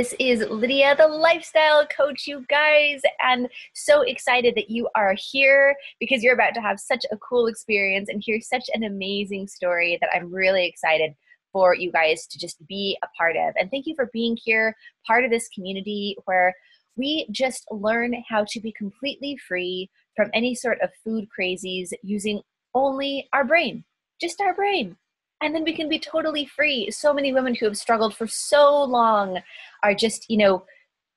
This is Lydia, the lifestyle coach, you guys, and so excited that you are here because you're about to have such a cool experience and hear such an amazing story that I'm really excited for you guys to just be a part of. And thank you for being here, part of this community where we just learn how to be completely free from any sort of food crazies using only our brain, just our brain. And then we can be totally free. So many women who have struggled for so long are just,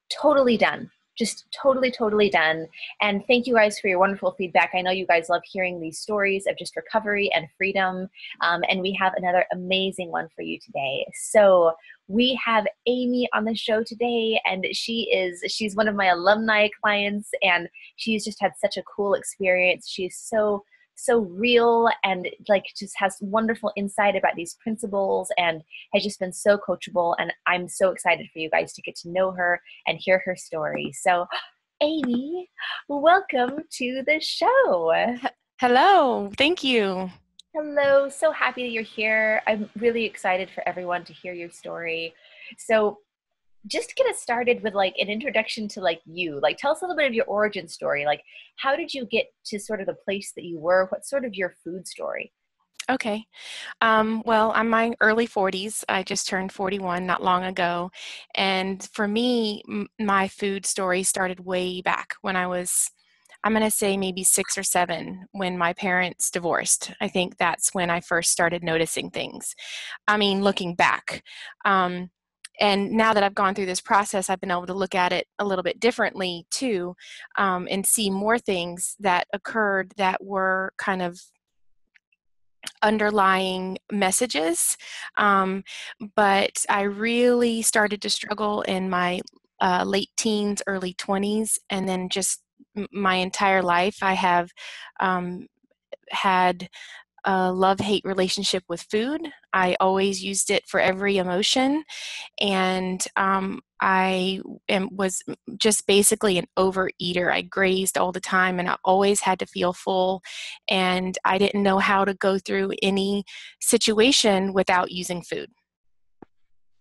totally done. Just totally done. And thank you guys for your wonderful feedback. I know you guys love hearing these stories of just recovery and freedom. And we have another amazing one for you today. So we have Amy on the show today, and she's one of my alumni clients, and she's just had such a cool experience. She's so real and just has wonderful insight about these principles and has just been so coachable. And I'm so excited for you guys to get to know her and hear her story. So Amy, welcome to the show. Hello, thank you. Hello, so happy that you're here. I'm really excited for everyone to hear your story. So just to get us started with an introduction to you, tell us a little bit of your origin story. How did you get to sort of the place that you were? What's sort of your food story? Okay. Well, I'm my early 40s. I just turned 41 not long ago. And for me, my food story started way back when I'm going to say maybe 6 or 7, when my parents divorced. I think that's when I first started noticing things. I mean, looking back. And now that I've gone through this process, I've been able to look at it a little bit differently too, and see more things that occurred that were kind of underlying messages. But I really started to struggle in my late teens, early 20s, and then just my entire life. I have had a love-hate relationship with food. I always used it for every emotion, and was just basically an overeater. I grazed all the time, and I always had to feel full, and I didn't know how to go through any situation without using food.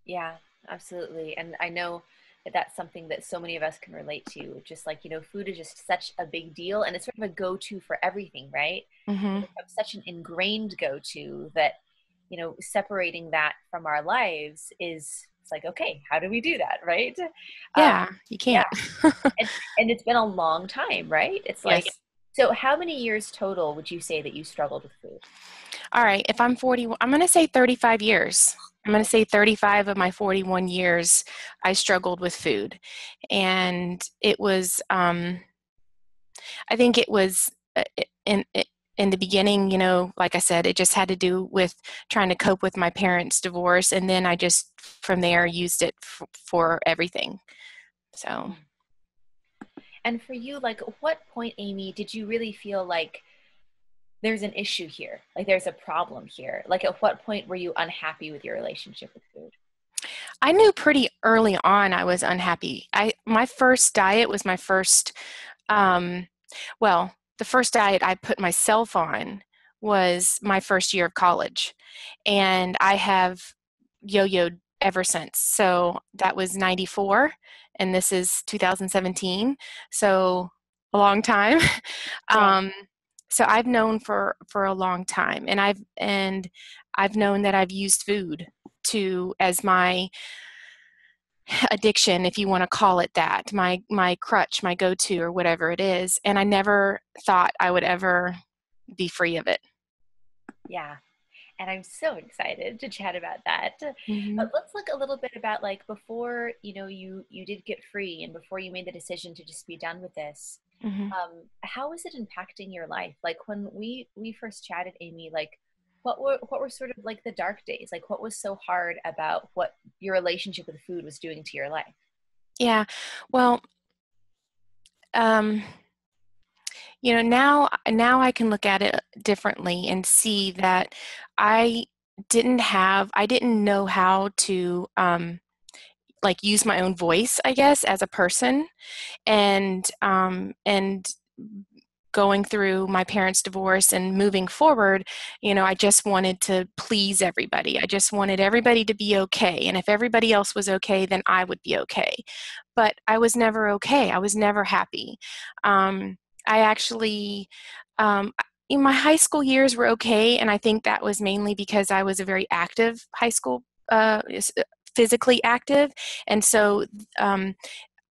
Yeah, absolutely. And I know that that's something that so many of us can relate to. Just food is just such a big deal, and it's sort of a go-to for everything, right? Mm-hmm. It's become such an ingrained go-to that, separating that from our lives it's okay, how do we do that, right? Um, Yeah, you yeah. can't. And it's been a long time, right? It's Yes. so how many years total would you say that you struggled with food? All right, if I'm 40, I'm going to say 35 years. I'm going to say 35 of my 41 years I struggled with food. And it was, I think it was in, in the beginning, like I said, it just had to do with trying to cope with my parents' divorce. And then I just, from there, used it for everything. So. And for you, at what point, Amy, did you really feel like there's an issue here, there's a problem here? At what point were you unhappy with your relationship with food? I knew pretty early on I was unhappy. My first diet was my first, the first diet I put myself on was my first year of college, and I have yo-yoed ever since. So that was 94, and this is 2017, so a long time. Yeah. So I've known for a long time, and I've known that I've used food to as my addiction, if you want to call it that, my crutch, my go-to, or whatever it is. And I never thought I would ever be free of it. Yeah. And I'm so excited to chat about that. Mm-hmm. But let's look a little bit about before, you did get free and before you made the decision to just be done with this. Mm-hmm. How is it impacting your life? When we first chatted, Amy, what were sort of the dark days? What was so hard about what your relationship with food was doing to your life? Yeah. Well, now I can look at it differently and see that I I didn't know how to use my own voice, I guess, as a person, and going through my parents' divorce and moving forward, I just wanted to please everybody. I just wanted everybody to be okay. And if everybody else was okay, then I would be okay. But I was never okay. I was never happy. I actually, in my high school years were okay. And I think that was mainly because I was a very active high school, physically active. And so,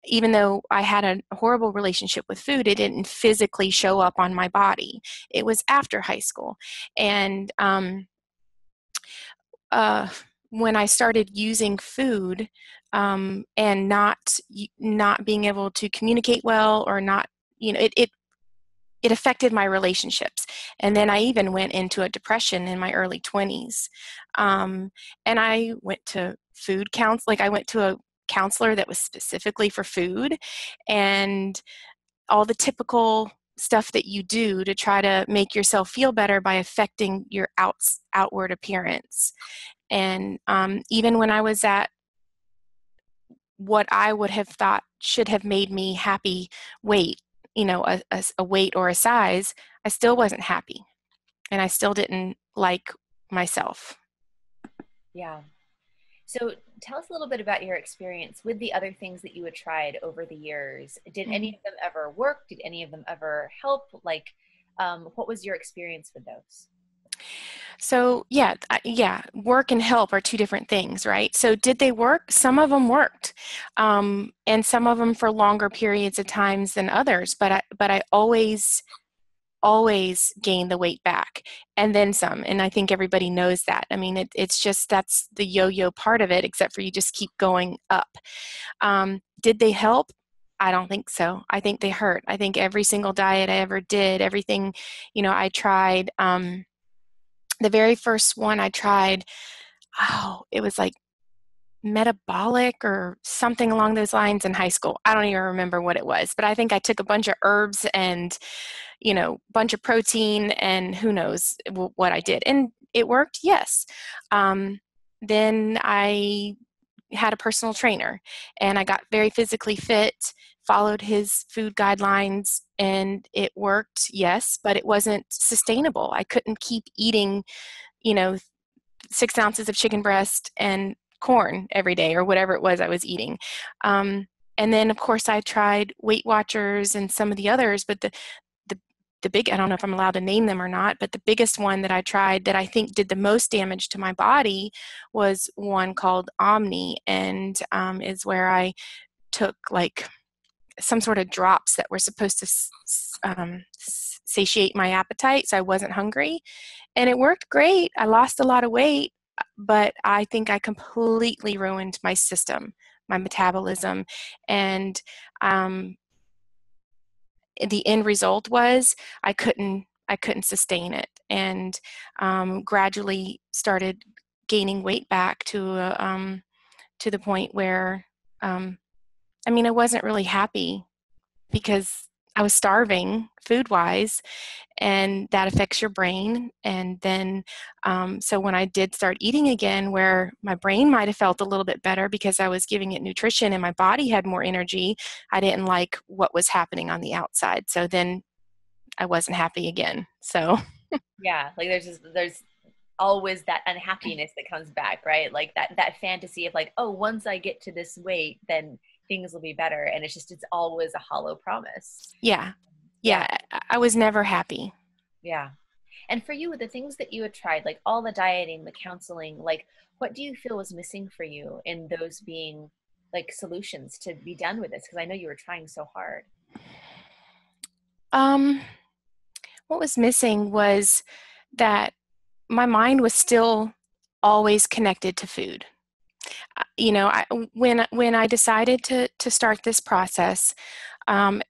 even though I had a horrible relationship with food, it didn't physically show up on my body. It was after high school. And when I started using food and not being able to communicate well, or not, it affected my relationships. And then I even went into a depression in my early 20s. And I went to food counseling. Like, I went to a counselor that was specifically for food, and all the typical stuff that you do to try to make yourself feel better by affecting your outward appearance. And even when I was at what I would have thought should have made me happy weight, a weight or a size, I still wasn't happy. And I still didn't like myself. Yeah. So tell us a little bit about your experience with the other things that you had tried over the years. Did any of them ever work? Did any of them ever help? Like, what was your experience with those? So yeah, work and help are two different things, right? So did they work? Some of them worked, and some of them for longer periods of times than others. But I always gain the weight back and then some. And I think everybody knows that. I mean, it's just, that's the yo-yo part of it, except for you just keep going up. Did they help? I don't think so. I think they hurt. I think every single diet I ever did, everything, I tried, the very first one I tried, it was like metabolic or something along those lines in high school. I don't even remember what it was, but I think I took a bunch of herbs and bunch of protein, and who knows what I did. And it worked, yes. Then I had a personal trainer, and I got very physically fit, followed his food guidelines, and it worked, yes, but it wasn't sustainable. I couldn't keep eating, 6 ounces of chicken breast and corn every day, or whatever it was I was eating. And then, of course, I tried Weight Watchers and some of the others, but the big, I don't know if I'm allowed to name them or not, but the biggest one that I tried that I think did the most damage to my body was one called Omni, and is where I took like some sort of drops that were supposed to satiate my appetite so I wasn't hungry. And it worked great. I lost a lot of weight, but I think I completely ruined my system, my metabolism. And the end result was I couldn't sustain it, and gradually started gaining weight back to the point where I wasn't really happy, because I was starving food wise, and that affects your brain. And then so when I did start eating again, where my brain might have felt a little bit better because I was giving it nutrition and my body had more energy, I didn't like what was happening on the outside. So then I wasn't happy again. So Yeah, like there's always that unhappiness that comes back, right? Like that fantasy of like, oh, once I get to this weight, then things will be better. And it's always a hollow promise. yeah, Yeah. I was never happy. Yeah. And for you, with the things that you had tried, like all the dieting, the counseling, like what do you feel was missing for you in those being like solutions to be done with this? Because I know you were trying so hard. Um, what was missing was that my mind was still always connected to food. When I decided to start this process, and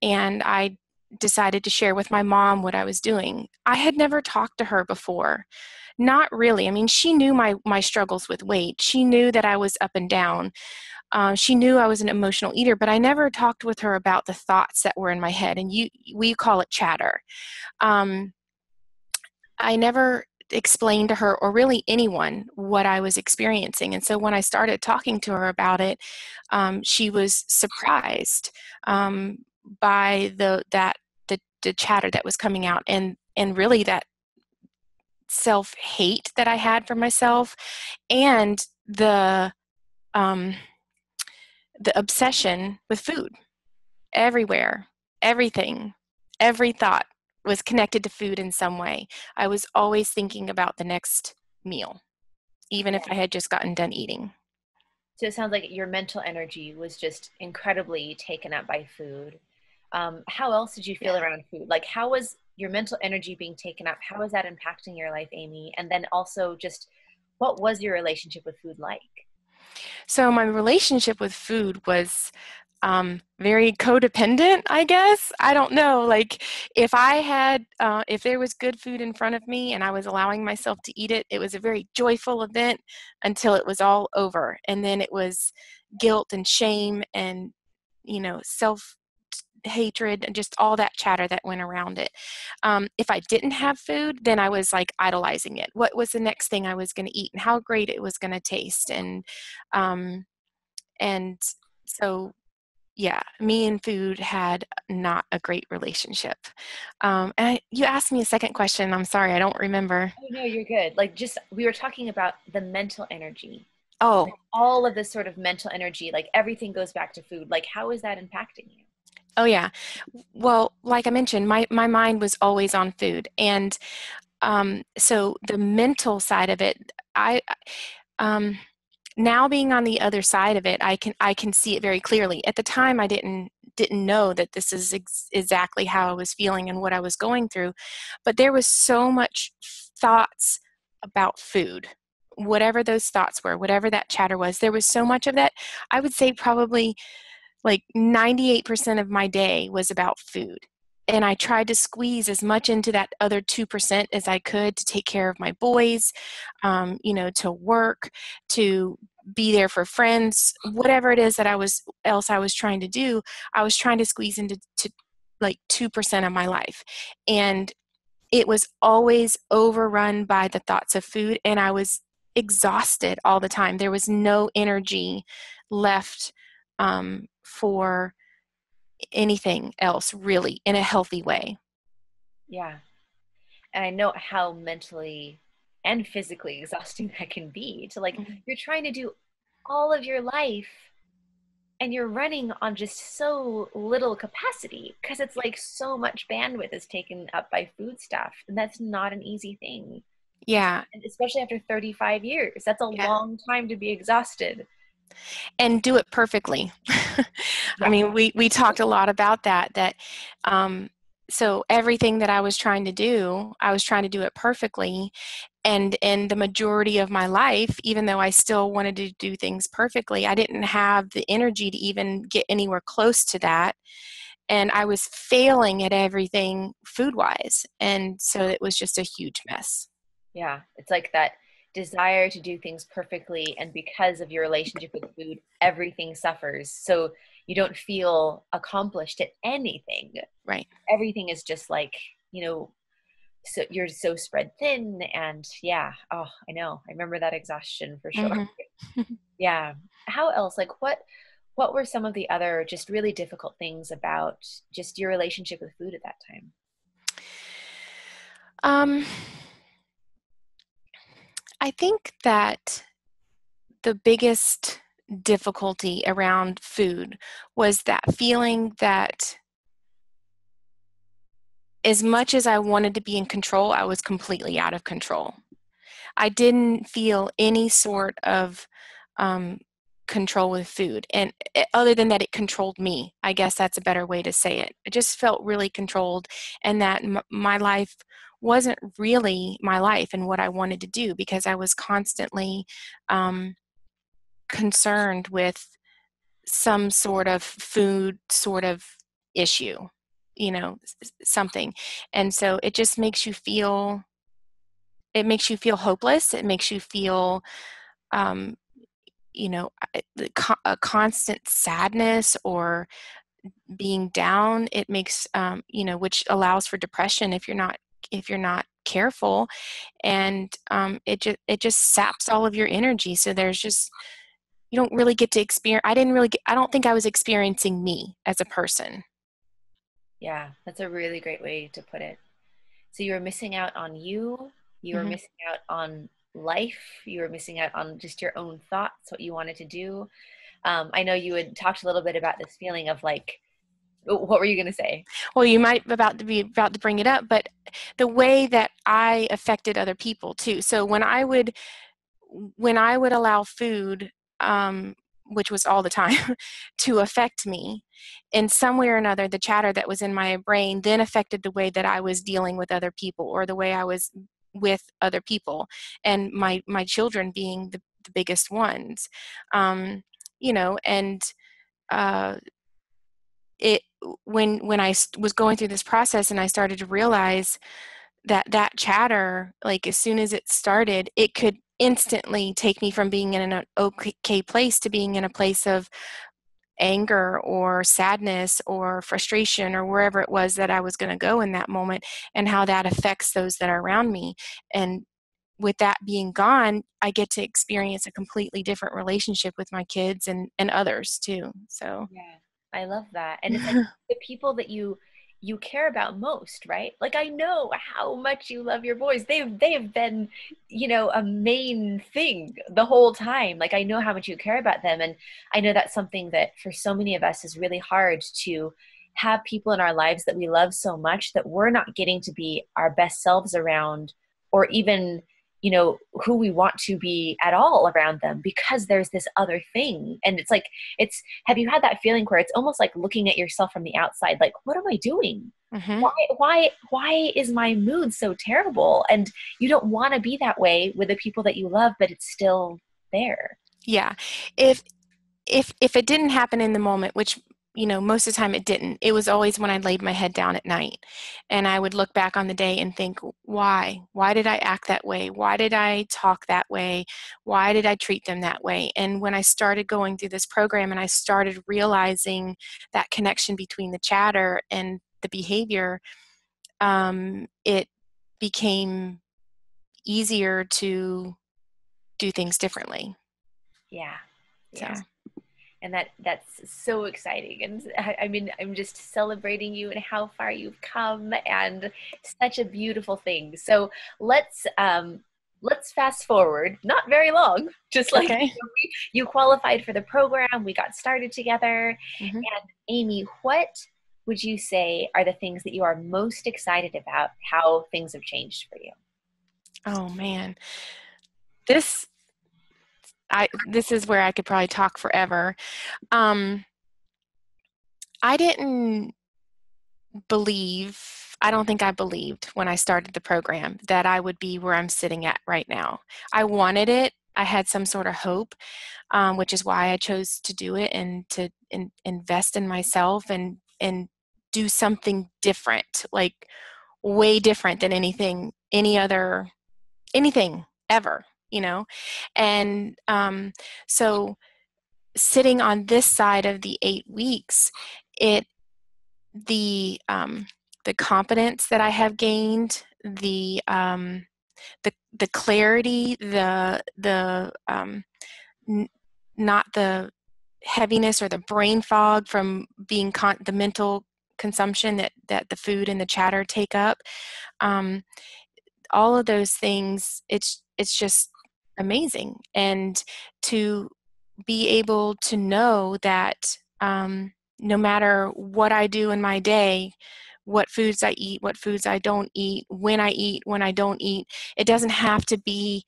I decided to share with my mom what I was doing, I had never talked to her before. Not really. I mean, she knew my struggles with weight. She knew that I was up and down. She knew I was an emotional eater, but I never talked with her about the thoughts that were in my head. And we call it chatter. Um, I never explained to her, or really anyone, what I was experiencing. And so when I started talking to her about it, she was surprised by the the chatter that was coming out, and really that self-hate that I had for myself, and um, the obsession with food everywhere, everything, every thought was connected to food in some way. I was always thinking about the next meal, even if I had just gotten done eating. So it sounds like your mental energy was just incredibly taken up by food. How else did you feel Yeah. around food? Like, how was your mental energy being taken up? How was that impacting your life, Amy? And then also, just what was your relationship with food like? So my relationship with food was very codependent, I guess. I don't know. Like if there was good food in front of me and I was allowing myself to eat it, it was a very joyful event until it was all over. And then it was guilt and shame and, self hatred and just all that chatter that went around it. If I didn't have food, then I was like idolizing it. What was the next thing I was going to eat and how great it was going to taste. Um, and so yeah, me and food had not a great relationship. You asked me a second question. I'm sorry, I don't remember. Oh, no, you're good. Like, just we were talking about the mental energy, Oh, like all of this sort of mental energy, like everything goes back to food. Like, how is that impacting you? oh yeah. Well, like I mentioned, my mind was always on food, and so the mental side of it, um, now being on the other side of it, I can see it very clearly. At the time, I didn't know that this is exactly how I was feeling and what I was going through, but there was so much thoughts about food. Whatever those thoughts were, whatever that chatter was, there was so much of that. I would say probably like 98% of my day was about food. And I tried to squeeze as much into that other 2% as I could to take care of my boys, to work, to be there for friends, whatever it is that I was trying to do, I was trying to squeeze into like 2% of my life. And it was always overrun by the thoughts of food, and I was exhausted all the time. There was no energy left for anything else, really, in a healthy way. Yeah. And I know how mentally and physically exhausting that can be to like, Mhm. you're trying to do all of your life and you're running on just so little capacity because it's like so much bandwidth is taken up by food stuff. And that's not an easy thing, Yeah, and especially after 35 years. That's a yeah. long time to be exhausted. And do it perfectly. I Yeah. mean, we talked a lot about that um, so everything that I was trying to do, I was trying to do it perfectly. And in the majority of my life, even though I still wanted to do things perfectly, I didn't have the energy to even get anywhere close to that. And I was failing at everything food wise. And so it was just a huge mess. Yeah. It's like that desire to do things perfectly. And because of your relationship with food, everything suffers. So you don't feel accomplished at anything. Right. Everything is just like, you know, so you're so spread thin. And yeah, oh, I know. I remember that exhaustion for sure. Hmm. Yeah. How else? Like what were some of the other just really difficult things about just your relationship with food at that time? um, I think that the biggest difficulty around food was that feeling that as much as I wanted to be in control, I was completely out of control. I didn't feel any sort of um, control with food. And other than that, it controlled me. I guess that's a better way to say it. I just felt really controlled, and that my life wasn't really my life and what I wanted to do because I was constantly um, concerned with some sort of food sort of issue, something. And so it just makes you feel hopeless. It makes you feel, um, a constant sadness or being down. It makes, which allows for depression if you're not careful, and it just saps all of your energy. So there's just you don't really get to experience. I don't think I was experiencing me as a person. Yeah, that's a really great way to put it. So you were missing out on you, you were Hmm. missing out on life, you were missing out on just your own thoughts, what you wanted to do. I know you had talked a little bit about this feeling of like, what were you going to say? Well, you might be about to bring it up, but the way that I affected other people too. So when I would allow food, which was all the time, to affect me in some way or another, the chatter that was in my brain then affected the way that I was dealing with other people or the way I was with other people, and my children being the biggest ones. You know, and uh, it when I was going through this process and I started to realize that that chatter, like as soon as it started, it could instantly take me from being in an okay place to being in a place of anger or sadness or frustration or wherever it was that I was going to go in that moment, and how that affects those that are around me. And with that being gone, I get to experience a completely different relationship with my kids and others too. So Yeah, I love that. And it's like the people that you care about most, right? Like I know how much you love your boys. They have been, a main thing the whole time. Like I know how much you care about them, and I know that's something that for so many of us is really hard to have people in our lives that we love so much that we're not getting to be our best selves around, or even who we want to be at all around them, because there's this other thing. And it's like, have you had that feeling where it's almost like looking at yourself from the outside, like, what am I doing? hmm Why is my mood so terrible? And you don't want to be that way with the people that you love, but it's still there. yeah, if if it didn't happen in the moment, which most of the time it didn't, it was always when I laid my head down at night and I would look back on the day and think, why did I act that way, why did I talk that way, why did I treat them that way? And when I started going through this program and I started realizing that connection between the chatter and the behavior, it became easier to do things differently. Yeah. Yeah. So And that's so exciting. And I mean, I'm just celebrating you and how far you've come, and such a beautiful thing. So let's fast forward, not very long, just like okay. you qualified for the program, we got started together. hmm And Amy, what would you say are the things that you are most excited about, how things have changed for you? oh man, this this is where I could probably talk forever. Um, I didn't believe, I don't think I believed when I started the program that I would be where I'm sitting at right now. I wanted it. I had some sort of hope, which is why I chose to do it and to invest in myself and do something different, like way different than anything ever, And so sitting on this side of the 8 weeks, it the confidence that I have gained, the clarity, n- not the heaviness or the brain fog from being the mental consumption that the food and the chatter take up. Um, all of those things, it's just amazing, and to be able to know that no matter what I do in my day, what foods I eat, what foods I don't eat, when I don't eat, it doesn't have to be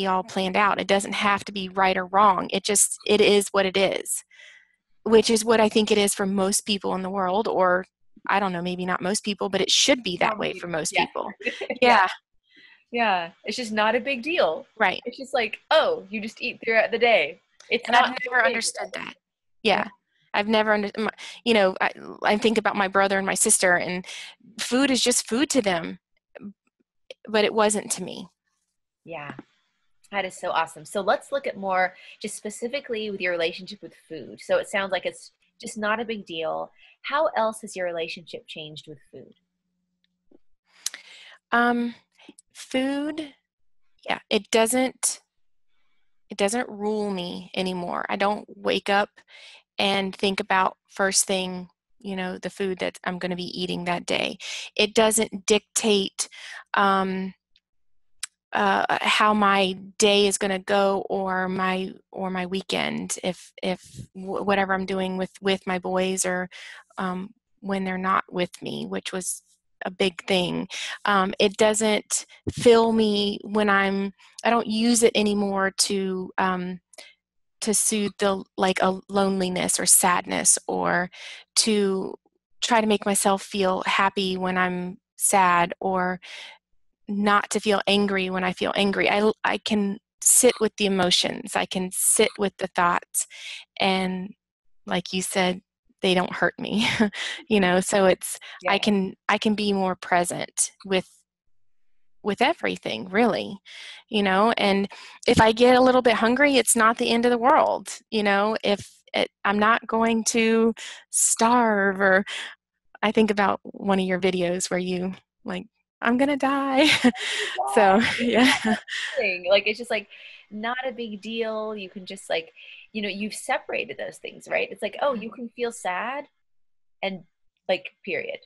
all planned out. It doesn't have to be right or wrong. It is what it is, which is what I think it is for most people in the world. Or I don't know, maybe not most people, but it should be that way Probably. for most Yeah. people. Yeah. Yeah, Yeah, it's just not a big deal. right. It's just like, oh, you just eat throughout the day. It's And I've not so never big. understood that. Yeah, Yeah. I've never I think about my brother and my sister, and food is just food to them, but it wasn't to me. yeah, that is so awesome. So let's look at more just specifically with your relationship with food. So it sounds like it's just not a big deal. How else has your relationship changed with food? Um, food, yeah, it doesn't rule me anymore. I don't wake up and think about first thing. the food that I'm going to be eating that day. It doesn't dictate how my day is going to go, or my weekend, if whatever I'm doing with my boys, or when they're not with me, which was a big thing. It doesn't fill me when I don't use it anymore to soothe the like a loneliness or sadness, or to try to make myself feel happy when I'm sad, or not to feel angry when I feel angry. I can sit with the emotions. I can sit with the thoughts, and like you said, they don't hurt me. So I Yeah. can be more present with everything, really. And if I get a little bit hungry, it's not the end of the world. I'm not going to starve. Or I think about one of your videos where you like, I'm gonna die. So yeah. Like, it's just like not a big deal. You can just like, you've separated those things, right? It's like, oh, you can feel sad and like, period.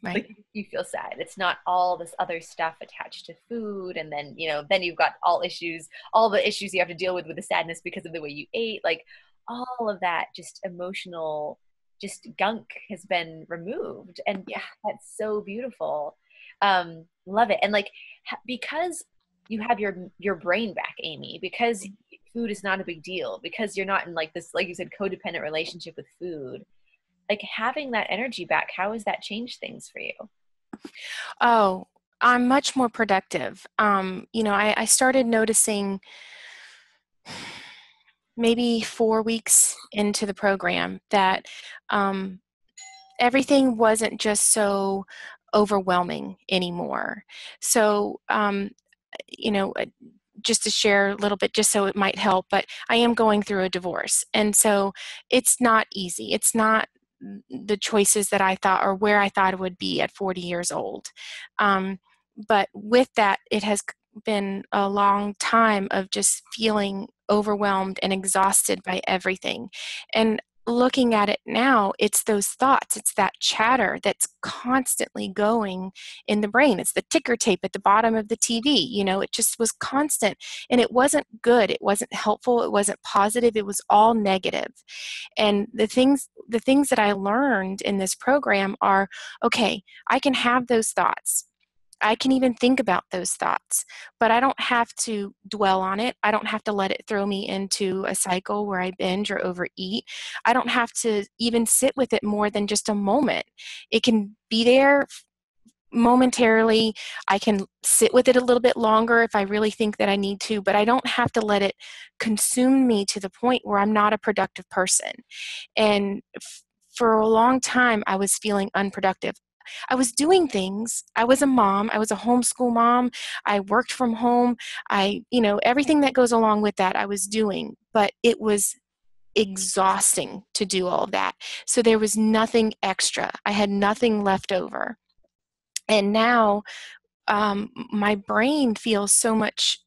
Right. Like, you feel sad. It's not all this other stuff attached to food. And then, then you've got all the issues you have to deal with the sadness because of the way you ate. Like, all of that just emotional, just gunk has been removed. And Yeah. that's so beautiful. Love it. And like, because you have your brain back, Amy, because food is not a big deal, because you're not in like this, like you said, codependent relationship with food, like having that energy back, how has that changed things for you? Oh, I'm much more productive. I started noticing maybe 4 weeks into the program that um, everything wasn't just so overwhelming anymore. So, just to share a little bit, just so it might help, but I am going through a divorce. And so it's not easy. It's not the choices that I thought, or where I thought it would be at 40 years old. But with that, it has been a long time of just feeling overwhelmed and exhausted by everything. And looking at it now, it's those thoughts, it's that chatter that's constantly going in the brain. It's the ticker tape at the bottom of the TV. It just was constant, and it wasn't good. It wasn't helpful. It wasn't positive. It was all negative. And the things that I learned in this program are, okay, I can have those thoughts. I can even think about those thoughts, but I don't have to dwell on it. I don't have to let it throw me into a cycle where I binge or overeat. I don't have to even sit with it more than just a moment. It can be there momentarily. I can sit with it a little bit longer if I really think that I need to, but I don't have to let it consume me to the point where I'm not a productive person. And for a long time, I was feeling unproductive. I was doing things. I was a mom. I was a homeschool mom. I worked from home. Everything that goes along with that, I was doing, but it was exhausting to do all of that. So there was nothing extra. I had nothing left over. And now my brain feels so much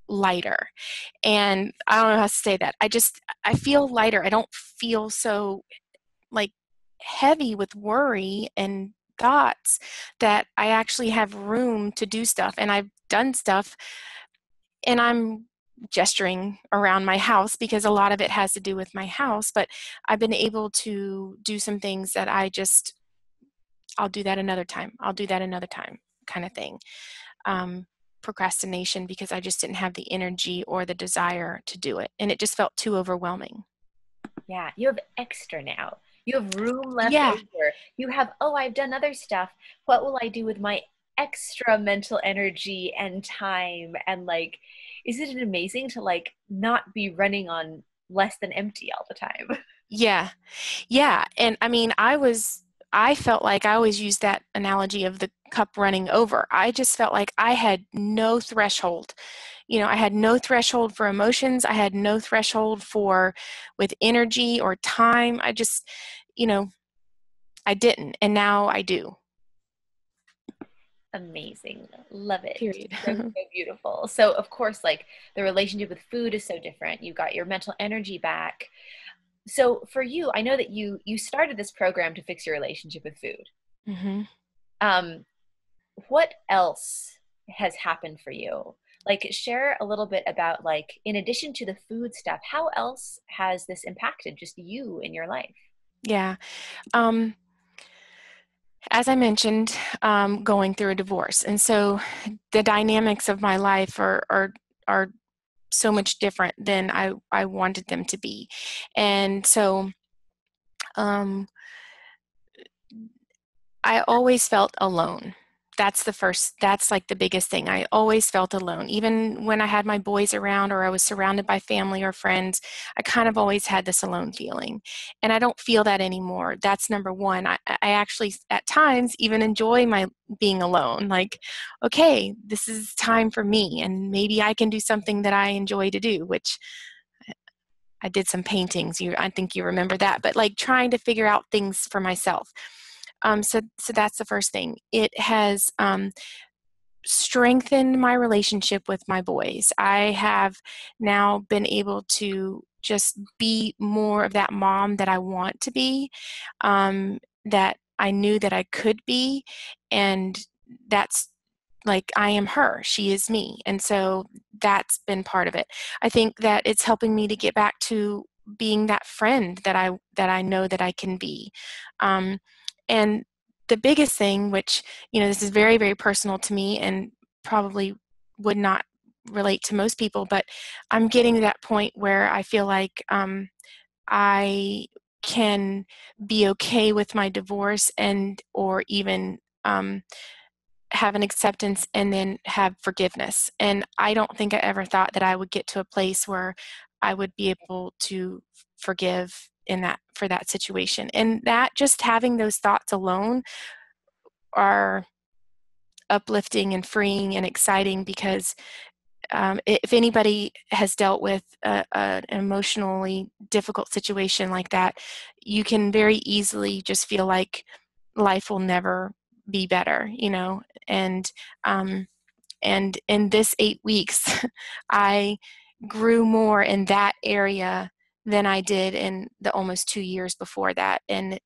lighter. And I don't know how to say that. I feel lighter. I don't feel so like heavy with worry and thoughts, that I actually have room to do stuff. And I've done stuff, and I'm gesturing around my house because a lot of it has to do with my house, but I've been able to do some things that I'll do that another time. I'll do that another time kind of thing. Procrastination, because I just didn't have the energy or the desire to do it. And it just felt too overwhelming. Yeah, you have extra now. You have room left Yeah. over. You have, oh, I've done other stuff. What will I do with my extra mental energy and time? And like, isn't it amazing to like not be running on less than empty all the time? Yeah. Yeah. And I mean, I felt like I always use that analogy of the cup running over. I just felt like I had no threshold. I had no threshold for emotions. I had no threshold with energy or time. You know, I didn't. And now I do. Amazing. Love it. Period. So, so beautiful. So, of course, like the relationship with food is so different. You got your mental energy back. So for you, I know that you started this program to fix your relationship with food. Hmm. Um, what else has happened for you? Like, share a little bit about, like, in addition to the food stuff, how else has this impacted just you in your life? Yeah. Um, as I mentioned, going through a divorce, and so the dynamics of my life are so much different than I wanted them to be, and so um, I always felt alone. That's like the biggest thing. I always felt alone. Even when I had my boys around or I was surrounded by family or friends, I kind of always had this alone feeling. And I don't feel that anymore. That's number one. I actually, at times, even enjoy my being alone. Like, okay, this is time for me, and maybe I can do something that I enjoy to do, which I did some paintings. I think you remember that, but like trying to figure out things for myself. So that's the first thing. It has strengthened my relationship with my boys. I have now been able to just be more of that mom that I want to be, that I knew that I could be, and that's like I am her, she is me. And so that's been part of it. I think that it's helping me to get back to being that friend that I know that I can be. Um, and the biggest thing, which, this is very, very personal to me and probably would not relate to most people, but I'm getting to that point where I feel like I can be okay with my divorce and or even have an acceptance and then have forgiveness. And I don't think I ever thought that I would get to a place where I would be able to forgive in that for that situation. And that just having those thoughts alone are uplifting and freeing and exciting because if anybody has dealt with an emotionally difficult situation like that, you can very easily just feel like life will never be better, and um, and in this 8 weeks, I grew more in that area than I did in the almost 2 years before that, and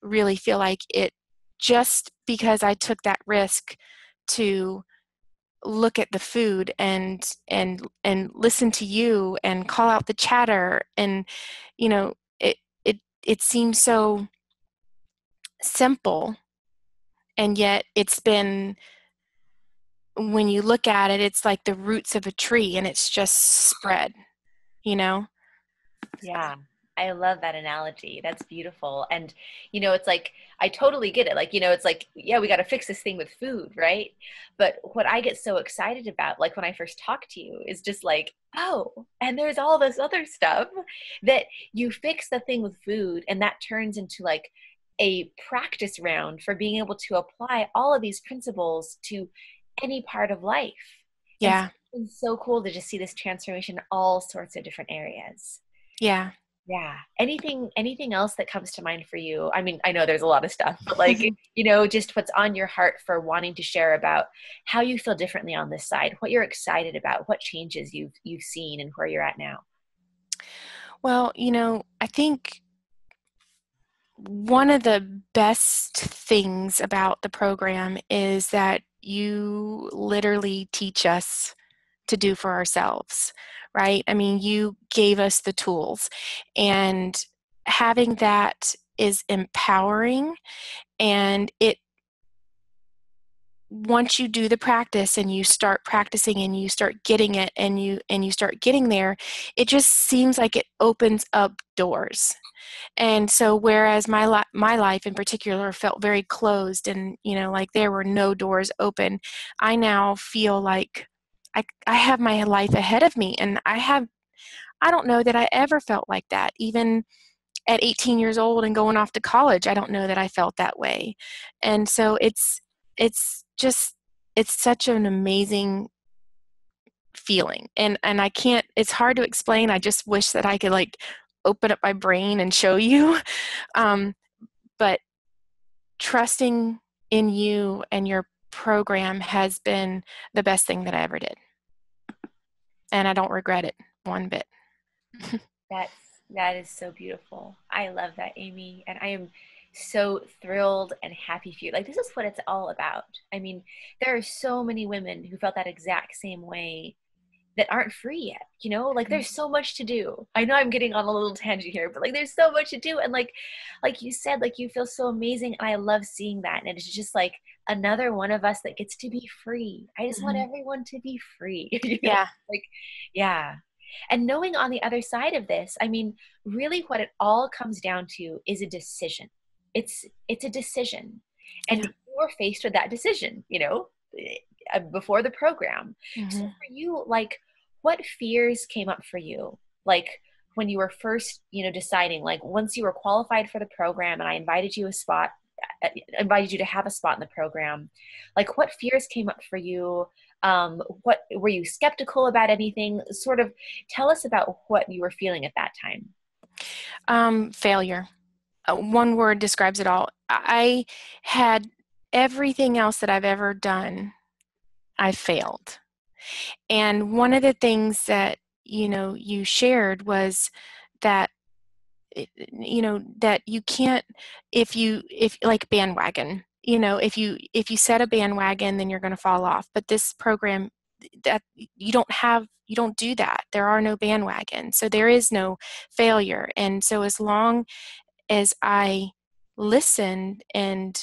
really feel like it just because I took that risk to look at the food and listen to you and call out the chatter and it seems so simple, and yet it's been, when you look at it, it's like the roots of a tree and it's just spread, you know? Yeah, I love that analogy. That's beautiful. And, it's like, I totally get it. Like, it's like, yeah, we got to fix this thing with food, right? But what I get so excited about, like when I first talked to you, is just like, oh, and there's all this other stuff that you fix the thing with food, and that turns into like a practice round for being able to apply all of these principles to any part of life. And so Yeah, it's so cool to just see this transformation in all sorts of different areas. yeah. Yeah. Anything else that comes to mind for you? I mean, I know there's a lot of stuff, but like, just what's on your heart for wanting to share about how you feel differently on this side, what you're excited about, what changes you've seen and where you're at now. Well, I think one of the best things about the program is that you literally teach us to do for ourselves, right? I mean, you gave us the tools, and having that is empowering. And it, once you do the practice and you start practicing and you start getting it and you start getting there, it just seems like it opens up doors. And so whereas my life in particular felt very closed and, like there were no doors open, I now feel like I have my life ahead of me, and I don't know that I ever felt like that. Even at 18 years old and going off to college, I don't know that I felt that way. And so it's just it's such an amazing feeling. And I can't, it's hard to explain. I just wish that I could like open up my brain and show you. Um, but trusting in you and your program has been the best thing that I ever did. And I don't regret it one bit. That's That is so beautiful. I love that, Amy. And I am so thrilled and happy for you. Like, this is what it's all about. I mean, there are so many women who felt that exact same way that aren't free yet, you know? Like, there's so much to do. I know I'm getting on a little tangent here, but like, there's so much to do. And like you said, like, you feel so amazing. And I love seeing that. And it's just like another one of us that gets to be free. I just want Mhm. everyone to be free, you know? Yeah. Like, yeah. And knowing on the other side of this, I mean, really what it all comes down to is a decision. It's a decision. And Yeah. you were faced with that decision, you know, before the program. So Hmm. for you, like, what fears came up for you? Like when you were first, you know, deciding, like once you were qualified for the program and I invited you a spot, invited you to have a spot in the program, like what fears came up for you? What were you skeptical about anything? Sort of tell us about what you were feeling at that time. Failure. One word describes it all. I had everything else that I've ever done, I failed. And one of the things that, you shared was that, that you can't, if like bandwagon, if you set a bandwagon, then you're going to fall off. But this program, that you don't do that. There are no bandwagons. So there is no failure. And so as long as I listened and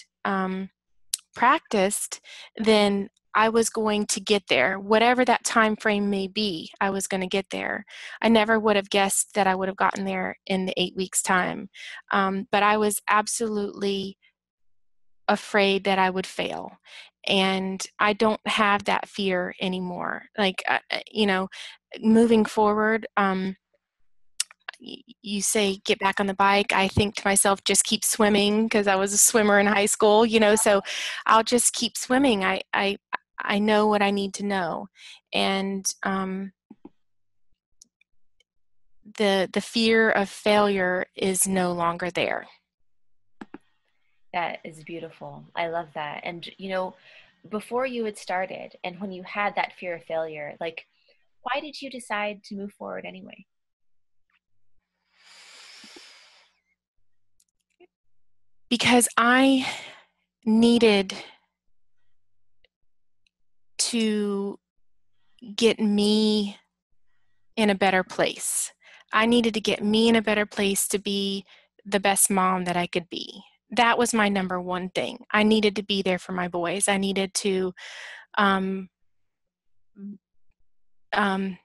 practiced, then I was going to get there. Whatever that time frame may be, I was going to get there. I never would have guessed that I would have gotten there in the 8 weeks time. But I was absolutely afraid that I would fail. And I don't have that fear anymore. Like, moving forward, you say get back on the bike. I think to myself, just keep swimming, because I was a swimmer in high school, so I'll just keep swimming. I know what I need to know. And the fear of failure is no longer there. That is beautiful. I love that. And you know, before you had started and when you had that fear of failure, like why did you decide to move forward anyway? Because I needed to get me in a better place. I needed to get me in a better place to be the best mom that I could be. That was my number one thing. I needed to be there for my boys. I needed to um, um,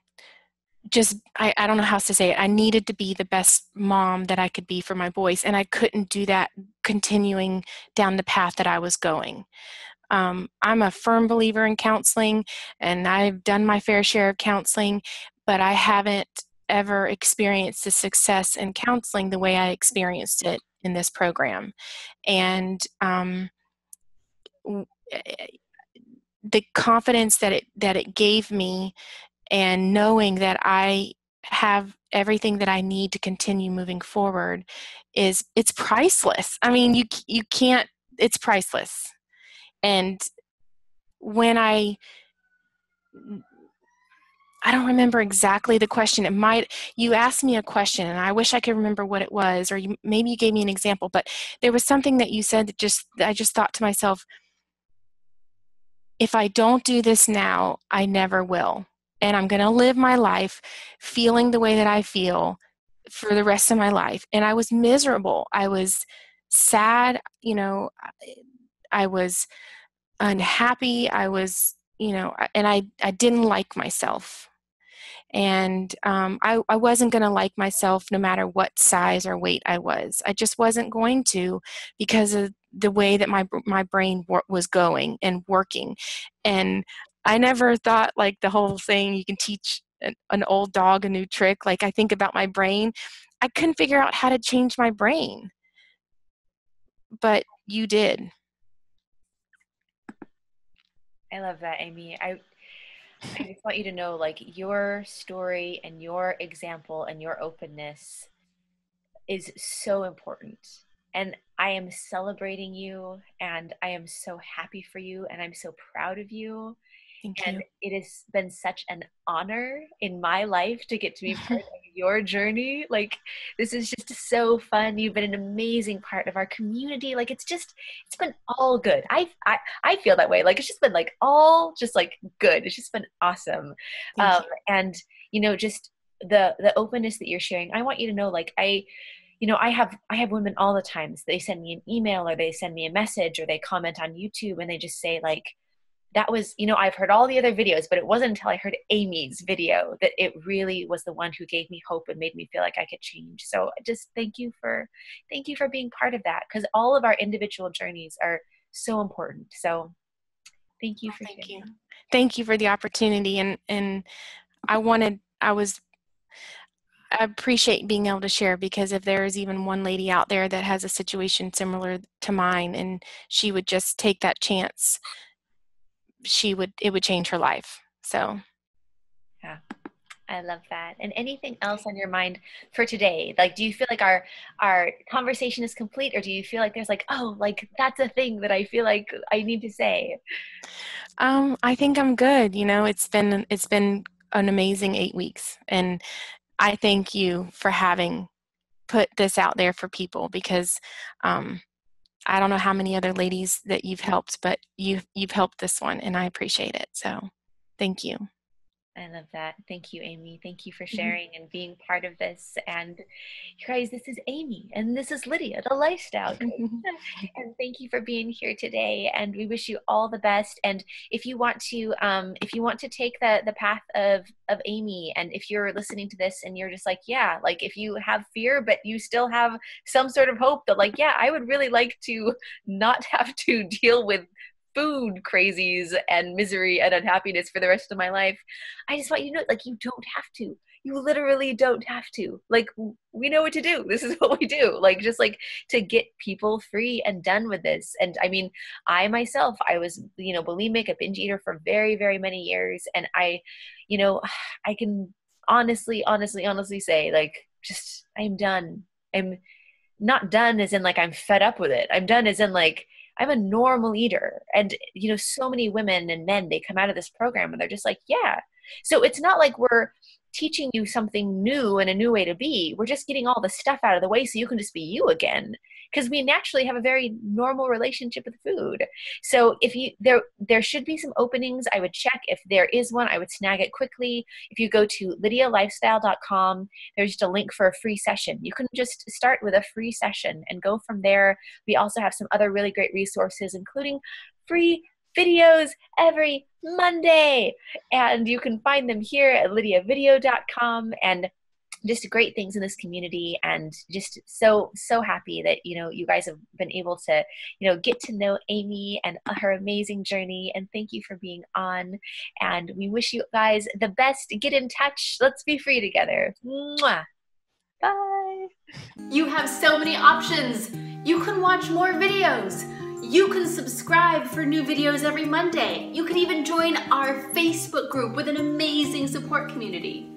I don't know how else to say it. I needed to be the best mom that I could be for my boys, and I couldn't do that continuing down the path that I was going. I'm a firm believer in counseling, and I've done my fair share of counseling, but I haven't ever experienced the success in counseling the way I experienced it in this program. And the confidence that it gave me, and knowing that I have everything that I need to continue moving forward, it's priceless. I mean, you can't. It's priceless. And when I don't remember exactly the question. You asked me a question and I wish I could remember what it was, or maybe you gave me an example, but there was something that you said that I just thought to myself, if I don't do this now, I never will. And I'm going to live my life feeling the way that I feel for the rest of my life. And I was miserable. I was sad, I was unhappy. I was, and I didn't like myself. And I wasn't going to like myself no matter what size or weight I was. I just wasn't going to, because of the way that my brain was going and working. And I never thought, like, the whole thing, you can teach an old dog a new trick. Like, I think about my brain. I couldn't figure out how to change my brain, but you did. I love that, Amy. I just want you to know, like, your story and your example and your openness is so important. And I am celebrating you and I am so happy for you and I'm so proud of you. Thank And you. it has been such an honor in my life to get to be part of your journey. Like, this is just so fun. You've been an amazing part of our community. Like, it's been all good. I feel that way. Like, it's just been like all just like good. It's just been awesome. Thank you. And just the openness that you're sharing. I want you to know, like, I have women all the time. They send me an email, or they send me a message, or they comment on YouTube, and they just say, like, that was, I've heard all the other videos, but it wasn't until I heard Amy's video that it really was the one who gave me hope and made me feel like I could change. So just thank you for being part of that, because all of our individual journeys are so important. So thank you for Thank sharing. you. Thank you for the opportunity. And I appreciate being able to share, because if there is even one lady out there that has a situation similar to mine and she would just take that chance, it would change her life. So Yeah, I love that. And anything else on your mind for today? Like, do you feel like our conversation is complete, or do you feel like there's like, oh, like that's a thing that I feel like I need to say? I think I'm good. It's been an amazing 8 weeks, and I thank you for having put this out there for people, because I don't know how many other ladies that you've helped, but you've helped this one, and I appreciate it. So thank you. I love that. Thank you, Amy. Thank you for Mhm. sharing and being part of this. And you guys, this is Amy, and this is Lydia, the lifestyle coach. And thank you for being here today. And we wish you all the best. And if you want to take the path of Amy, and if you're listening to this and you're just like, yeah, like if you have fear, but you still have some sort of hope that, like, yeah, I would really like to not have to deal with food crazies and misery and unhappiness for the rest of my life, I just want you to know, like, you don't have to. You literally don't have to. Like, we know what to do. This is what we do. Like, just like to get people free and done with this. And I mean, I myself, I was, bulimic, a binge eater for very, very many years. And I can honestly say, like, just, I'm done. I'm not done as in like I'm fed up with it. I'm done as in like I'm a normal eater. And so many women and men, they come out of this program and they're just like, yeah. So it's not like we're teaching you something new and a new way to be. We're just getting all the stuff out of the way so you can just be you again. Because we naturally have a very normal relationship with food. So if there should be some openings, I would check. If there is one, I would snag it quickly. If you go to lydialifestyle.com, there's just a link for a free session. You can just start with a free session and go from there. We also have some other really great resources, including free videos every Monday. And you can find them here at lydiavideo.com, and just great things in this community. And just so happy that you guys have been able to get to know Amy and her amazing journey. And thank you for being on, and we wish you guys the best. Get in touch. Let's be free together. Mwah. Bye. You have so many options. You can watch more videos. You can subscribe for new videos every Monday. You can even join our Facebook group with an amazing support community.